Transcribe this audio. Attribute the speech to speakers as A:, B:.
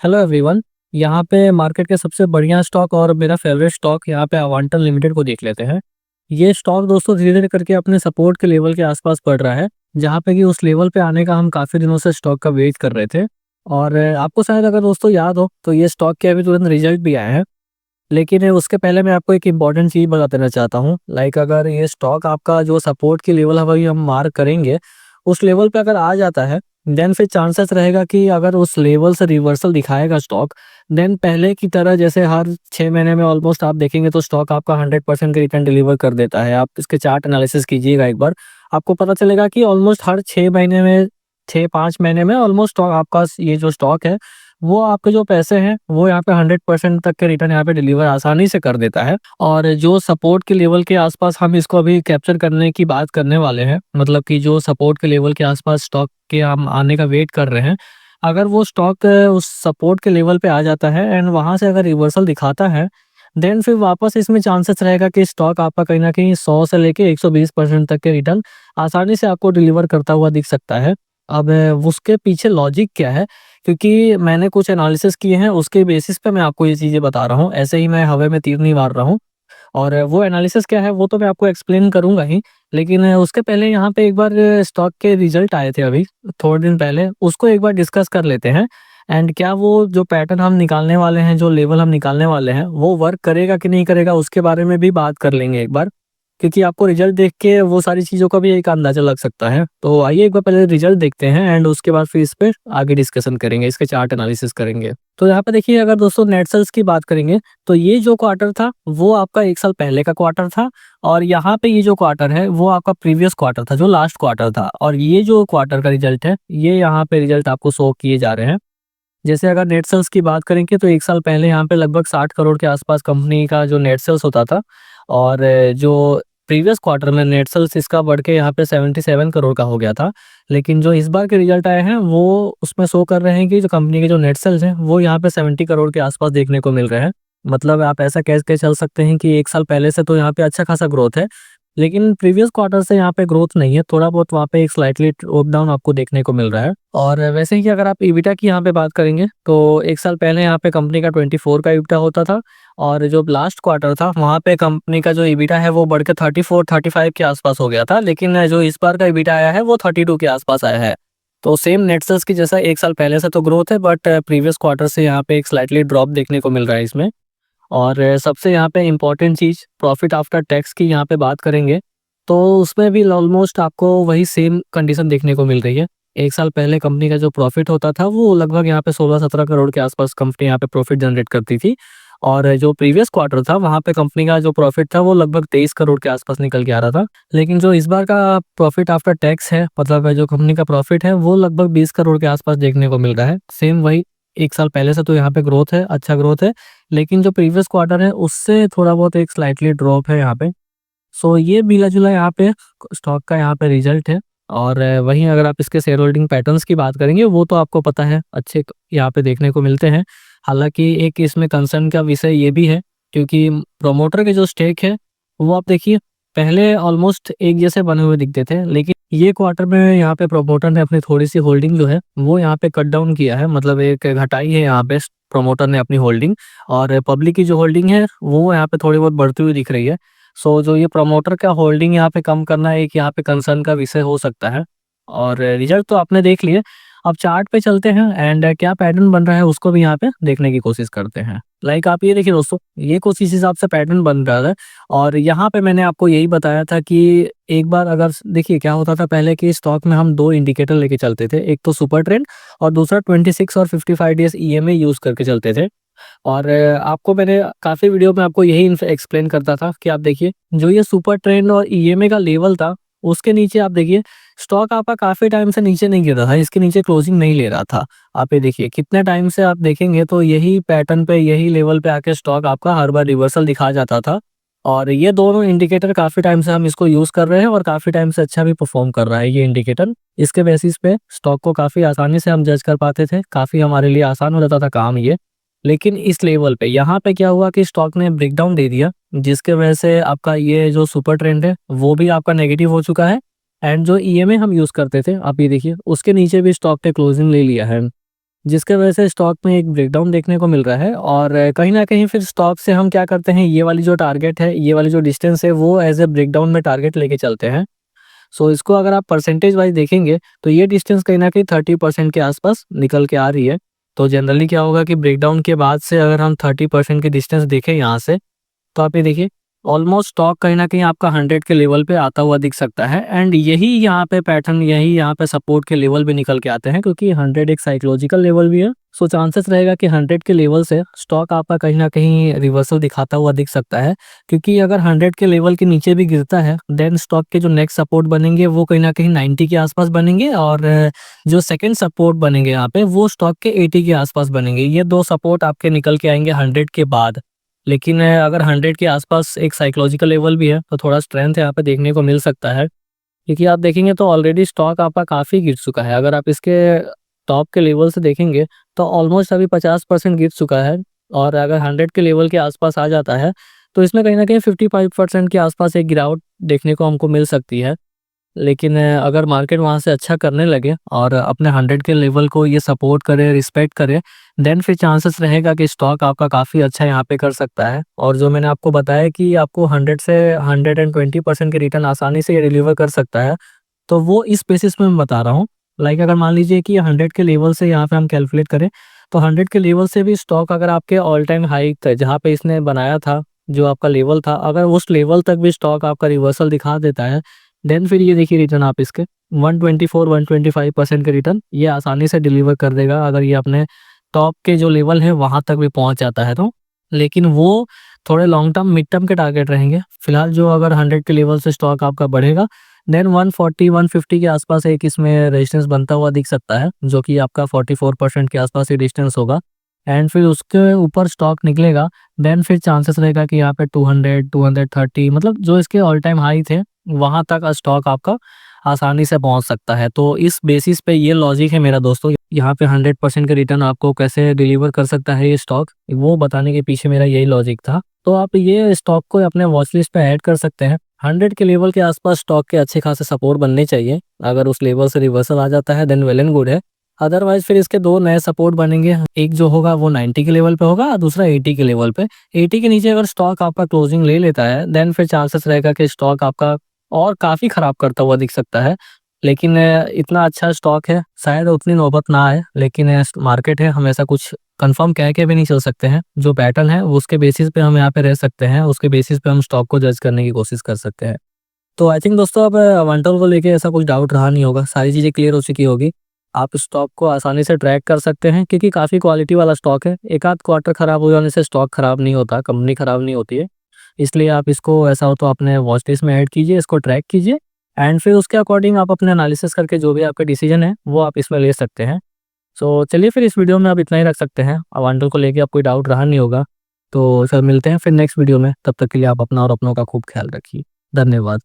A: Hello everyone. यहाँ पे market के सबसे बढ़िया स्टॉक और मेरा फेवरेट स्टॉक यहाँ पे अवांटन लिमिटेड को देख लेते हैं। ये स्टॉक दोस्तों धीरे धीरे करके अपने सपोर्ट के लेवल के आसपास बढ़ रहा है, जहाँ पे कि उस लेवल पे आने का हम काफ़ी दिनों से स्टॉक का वेट कर रहे थे। और आपको शायद अगर दोस्तों याद हो तो ये स्टॉक के अभी तुरंत रिजल्ट भी आए हैं। लेकिन उसके पहले मैं आपको एक इम्पॉर्टेंट चीज़ बता देना चाहता हूँ। लाइक अगर ये स्टॉक आपका जो सपोर्ट की लेवल अभी हम मार्क करेंगे, उस लेवल पे अगर आ जाता है, देन फिर चांसेस रहेगा कि अगर उस लेवल से रिवर्सल दिखाएगा स्टॉक, देन पहले की तरह जैसे हर 6 महीने में ऑलमोस्ट आप देखेंगे तो स्टॉक आपका 100% का रिटर्न डिलीवर कर देता है। आप इसके चार्ट एनालिसिस कीजिएगा एक बार, आपको पता चलेगा कि ऑलमोस्ट हर 6 महीने में 6-5 महीने में ऑलमोस्ट स्टॉक आपका ये जो स्टॉक है, वो आपके जो पैसे हैं वो यहाँ पे 100% तक के रिटर्न यहाँ पे डिलीवर आसानी से कर देता है। और जो सपोर्ट के लेवल के आसपास हम इसको अभी कैप्चर करने की बात करने वाले हैं, मतलब कि जो सपोर्ट के लेवल के आसपास स्टॉक के हम आने का वेट कर रहे हैं, अगर वो स्टॉक उस सपोर्ट के लेवल पे आ जाता है एंड वहाँ से अगर रिवर्सल दिखाता है, देन फिर वापस इसमें चांसेस रहेगा कि स्टॉक आपका कहीं न कहीं 100 से लेके 120% तक के रिटर्न आसानी से आपको डिलीवर करता हुआ दिख सकता है। अब उसके पीछे लॉजिक क्या है? क्योंकि मैंने कुछ एनालिसिस किए हैं, उसके बेसिस पे मैं आपको ये चीज़ें बता रहा हूँ। ऐसे ही मैं हवा में तीर नहीं मार रहा हूँ। और वो एनालिसिस क्या है वो तो मैं आपको एक्सप्लेन करूँगा ही। लेकिन उसके पहले यहाँ पे एक बार स्टॉक के रिज़ल्ट आए थे अभी थोड़े दिन पहले, उसको एक बार डिस्कस कर लेते हैं। एंड क्या वो जो पैटर्न हम निकालने वाले हैं, जो लेवल हम निकालने वाले हैं, वो वर्क करेगा कि नहीं करेगा, उसके बारे में भी बात कर लेंगे एक बार। क्योंकि आपको रिजल्ट देख के वो सारी चीज़ों का भी एक अंदाज़ा लग सकता है। तो आइए एक बार पहले रिजल्ट देखते हैं एंड उसके बाद फिर इस पे आगे डिस्कशन करेंगे, इसके चार्ट एनालिसिस करेंगे। तो यहाँ पे देखिए, अगर दोस्तों नेट सेल्स की बात करेंगे, तो ये जो क्वार्टर था वो आपका 1 साल पहले का क्वार्टर था। और यहाँ पे ये जो क्वार्टर है वो आपका प्रीवियस क्वार्टर था, जो लास्ट क्वार्टर था। और ये जो क्वार्टर का रिजल्ट है, ये यहाँ पे रिजल्ट आपको शो किए जा रहे हैं। जैसे अगर नेट सेल्स की बात करेंगे तो 1 साल पहले यहाँ पे लगभग 60 करोड़ के आसपास कंपनी का जो नेट सेल्स होता था। और जो प्रीवियस क्वार्टर में नेट सेल्स इसका बढ़ के यहाँ पे 77 करोड़ का हो गया था। लेकिन जो इस बार के रिजल्ट आए हैं वो उसमें शो कर रहे हैं कि जो कंपनी के जो नेट सेल्स हैं वो यहाँ पे 70 करोड़ के आसपास देखने को मिल रहे हैं। मतलब आप ऐसा कह के चल सकते हैं कि 1 साल पहले से तो यहाँ पे अच्छा खासा ग्रोथ है। लेकिन प्रीवियस क्वार्टर से यहाँ पे ग्रोथ नहीं है, थोड़ा बहुत वहाँ पे एक स्लाइटली अप डाउन आपको देखने को मिल रहा है। और वैसे ही अगर आप ईबिटा की यहाँ पे बात करेंगे तो 1 साल पहले यहाँ पे कंपनी का 24 का ईबिटा होता था। और जो लास्ट क्वार्टर था वहाँ पे कंपनी का जो ईबिटा है वो बढ़ के 34-35 के आसपास हो गया था। लेकिन जो इस बार का ईबिटा आया है वो 32 के आसपास आया है। तो सेम नेट सेल्स की जैसा 1 साल पहले से तो ग्रोथ है, बट प्रीवियस क्वार्टर से यहाँ पे एक स्लाइटली ड्रॉप देखने को मिल रहा है इसमें। और सबसे यहाँ पे इम्पोर्टेंट चीज़ प्रॉफिट आफ्टर टैक्स की यहाँ पे बात करेंगे, तो उसमें भी ऑलमोस्ट आपको वही सेम कंडीशन देखने को मिल रही है। 1 साल पहले कंपनी का जो प्रॉफिट होता था वो लगभग यहाँ पे 16-17 करोड़ के आसपास कंपनी यहाँ पे प्रॉफिट जनरेट करती थी। और जो प्रीवियस क्वार्टर था वहाँ पे कंपनी का जो प्रॉफिट था वो लगभग 23 करोड़ के आसपास निकल के आ रहा था। लेकिन जो इस बार का प्रॉफिट आफ्टर टैक्स है, मतलब जो कंपनी का प्रॉफिट है, वो लगभग 20 करोड़ के आसपास देखने को मिल रहा है। सेम वही 1 साल पहले से तो यहाँ पे ग्रोथ है, अच्छा ग्रोथ है। लेकिन जो प्रीवियस क्वार्टर है उससे थोड़ा बहुत एक स्लाइटली ड्रॉप है यहाँ पे। सो ये मिला-जुला यहाँ पे स्टॉक का यहाँ पे रिजल्ट है। और वहीं अगर आप इसके शेयर होल्डिंग पैटर्न्स की बात करेंगे वो तो आपको पता है अच्छे यहाँ पे देखने को मिलते हैं। हालाँकि एक इसमें कंसर्न का विषय ये भी है, क्योंकि प्रमोटर के जो स्टेक है वो आप देखिए पहले ऑलमोस्ट एक जैसे बने हुए दिखते थे। लेकिन ये क्वार्टर में यहाँ पे प्रमोटर ने अपनी थोड़ी-सी होल्डिंग जो है वो यहाँ पे कट डाउन किया है, मतलब एक घटाई है यहाँ पे प्रमोटर ने अपनी होल्डिंग। और पब्लिक की जो होल्डिंग है वो यहाँ पे थोड़ी बहुत बढ़ती हुई दिख रही है। सो जो ये प्रमोटर का होल्डिंग यहाँ पे कम करना एक यहाँ पे कंसर्न का विषय हो सकता है। और रिजल्ट तो आपने देख लिए। अब चार्ट पे चलते हैं एंड क्या पैटर्न बन रहा है उसको भी यहाँ पे देखने की कोशिश करते हैं। लाइक आप ये देखिए दोस्तों, ये कुछ इस हिसाब से पैटर्न बन रहा है। और यहाँ पे मैंने आपको यही बताया था कि एक बार अगर देखिए क्या होता था पहले कि स्टॉक में हम 2 इंडिकेटर लेके चलते थे, एक तो सुपर ट्रेंड और दूसरा 26 और 55 डेज ईएमए यूज करके चलते थे। और आपको मैंने काफ़ी वीडियो में आपको यही एक्सप्लेन करता था कि आप देखिए जो ये सुपर ट्रेंड और ईएमए का लेवल था, उसके नीचे आप देखिए स्टॉक आपका काफ़ी टाइम से नीचे नहीं गिर रहा था, इसके नीचे क्लोजिंग नहीं ले रहा था। आप ये देखिए कितने टाइम से आप देखेंगे तो यही पैटर्न पे, यही लेवल पे आके स्टॉक आपका हर बार रिवर्सल दिखा जाता था। और ये दोनों इंडिकेटर काफ़ी टाइम से हम इसको यूज़ कर रहे हैं और काफ़ी टाइम से अच्छा भी परफॉर्म कर रहा है ये इंडिकेटर। इसके बेसिस पे स्टॉक को काफ़ी आसानी से हम जज कर पाते थे, काफ़ी हमारे लिए आसान हो जाता था काम ये। लेकिन इस लेवल पे यहाँ पे क्या हुआ कि स्टॉक ने ब्रेकडाउन दे दिया, जिसके वजह से आपका ये जो सुपर ट्रेंड है वो भी आपका नेगेटिव हो चुका है। एंड जो ईएमए हम यूज़ करते थे, आप ये देखिए उसके नीचे भी स्टॉक ने क्लोजिंग ले लिया है। जिसके वजह से स्टॉक में एक ब्रेकडाउन देखने को मिल रहा है। और कहीं न कहीं फिर स्टॉक से हम क्या करते हैं, ये वाली जो टारगेट है, ये वाली जो डिस्टेंस है, वो एज़ अ ब्रेकडाउन में टारगेट लेके चलते हैं। सो इसको अगर आप परसेंटेज वाइज़ देखेंगे, तो ये डिस्टेंस कहीं न कहीं 30% के आसपास निकल के आ रही है। तो जनरली क्या होगा कि ब्रेकडाउन के बाद से अगर हम 30% की डिस्टेंस देखें यहाँ से, तो आप ये देखिए ऑलमोस्ट स्टॉक कहीं न कहीं आपका 100 के लेवल पे आता हुआ दिख सकता है। एंड यही यहाँ पे पैटर्न, यही यहाँ पे सपोर्ट के लेवल भी निकल के आते हैं, क्योंकि 100 एक साइकोलॉजिकल लेवल भी है। सो चांसेस रहेगा कि 100 के लेवल से स्टॉक आपका कहीं न कहीं रिवर्सल दिखाता हुआ दिख सकता है। क्योंकि अगर 100 के लेवल के नीचे भी गिरता है, देन स्टॉक के जो नेक्स्ट सपोर्ट बनेंगे वो कहीं न कहीं 90 के आसपास बनेंगे, और जो सेकंड सपोर्ट बनेंगे यहाँ पे वो स्टॉक के 80 के आसपास बनेंगे। ये 2 सपोर्ट आपके निकल के आएँगे 100 के बाद। लेकिन अगर 100 के आसपास एक साइकोलॉजिकल लेवल भी है, तो थोड़ा स्ट्रेंथ यहाँ पे देखने को मिल सकता है। क्योंकि आप देखेंगे तो ऑलरेडी स्टॉक आपका काफ़ी गिर चुका है। अगर आप इसके टॉप के लेवल से देखेंगे, तो ऑलमोस्ट अभी 50% गिर चुका है। और अगर 100 के लेवल के आसपास आ जाता है, तो इसमें कहीं न कहीं 55% के आसपास एक गिरावट देखने को हमको मिल सकती है। लेकिन अगर मार्केट वहाँ से अच्छा करने लगे और अपने 100 के लेवल को ये सपोर्ट करे, रिस्पेक्ट करे, देन फिर चांसेस रहेगा कि स्टॉक आपका काफ़ी अच्छा यहाँ पे कर सकता है। और जो मैंने आपको बताया कि आपको 100 से 120% के रिटर्न आसानी से ये डिलीवर कर सकता है, तो वो इस बेसिस पे मैं बता रहा हूँ। लाइक अगर मान लीजिए कि 100 के लेवल से यहाँ पे हम कैलकुलेट करें, तो 100 के लेवल से भी स्टॉक अगर आपके ऑल टाइम हाई थ जहाँ पे इसने बनाया था, जो आपका लेवल था, अगर उस लेवल तक भी स्टॉक आपका रिवर्सल दिखा देता है, देन फिर ये देखिए रिटर्न आप इसके 124-125% के रिटर्न ये आसानी से डिलीवर कर देगा, अगर ये अपने टॉप के जो लेवल है वहाँ तक भी पहुँच जाता है तो। लेकिन वो थोड़े लॉन्ग टर्म, मिड टर्म के टारगेट रहेंगे। फिलहाल जो अगर 100 के लेवल से स्टॉक आपका बढ़ेगा, देन 140-150 के आसपास एक इसमें रेजिस्टेंस बनता हुआ दिख सकता है, जो कि आपका 44% के आसपास ये डिस्टेंस होगा। एंड फिर उसके ऊपर स्टॉक निकलेगा, देन फिर चांसेस रहेगा कि यहाँ पे 200, 230, मतलब जो इसके ऑल टाइम हाई थे, वहाँ तक स्टॉक आपका आसानी से पहुँच सकता है। तो इस बेसिस पे ये लॉजिक है मेरा दोस्तों, यहाँ पे 100% का रिटर्न आपको कैसे डिलीवर कर सकता है ये स्टॉक, वो बताने के पीछे मेरा यही लॉजिक था। तो आप ये स्टॉक को अपने वॉच लिस्ट पे ऐड कर सकते हैं। 100 के लेवल के आसपास स्टॉक के अच्छे खासे सपोर्ट बनने चाहिए। अगर उस लेवल से रिवर्सल आ जाता है, देन वेल एंड गुड है। अदरवाइज फिर इसके 2 नए सपोर्ट बनेंगे। एक जो होगा वो 90 के लेवल पे होगा, और दूसरा 80 के लेवल पे। 80 के नीचे अगर स्टॉक आपका क्लोजिंग ले लेता है, देन फिर चांसेस रहेगा कि स्टॉक आपका और काफ़ी खराब करता हुआ दिख सकता है। लेकिन इतना अच्छा स्टॉक है, शायद उतनी नौबत ना आए। लेकिन मार्केट है, हम ऐसा कुछ कंफर्म कह के भी नहीं चल सकते हैं। जो पैटर्न है वो उसके बेसिस पे हम यहाँ पे रह सकते हैं, उसके बेसिस पे हम स्टॉक को जज करने की कोशिश कर सकते हैं। तो आई थिंक दोस्तों, अब अवांटल को लेके ऐसा कुछ डाउट रहा नहीं होगा, सारी चीज़ें क्लियर हो चुकी होगी। आप स्टॉक को आसानी से ट्रैक कर सकते हैं, क्योंकि काफ़ी क्वालिटी वाला स्टॉक है। एक आध क्वार्टर खराब हो जाने से स्टॉक खराब नहीं होता, कंपनी खराब नहीं होती है। इसलिए आप इसको ऐसा हो तो अपने वॉच लिस्ट में ऐड कीजिए, इसको ट्रैक कीजिए, एंड फिर उसके अकॉर्डिंग आप अपने एनालिसिस करके जो भी आपका डिसीजन है वो आप इसमें ले सकते हैं। सो चलिए फिर इस वीडियो में आप इतना ही रख सकते हैं। अवांटल को लेके आप कोई डाउट रहा नहीं होगा। तो सर मिलते हैं फिर नेक्स्ट वीडियो में, तब तक के लिए आप अपना और अपनों का खूब ख्याल रखिए। धन्यवाद।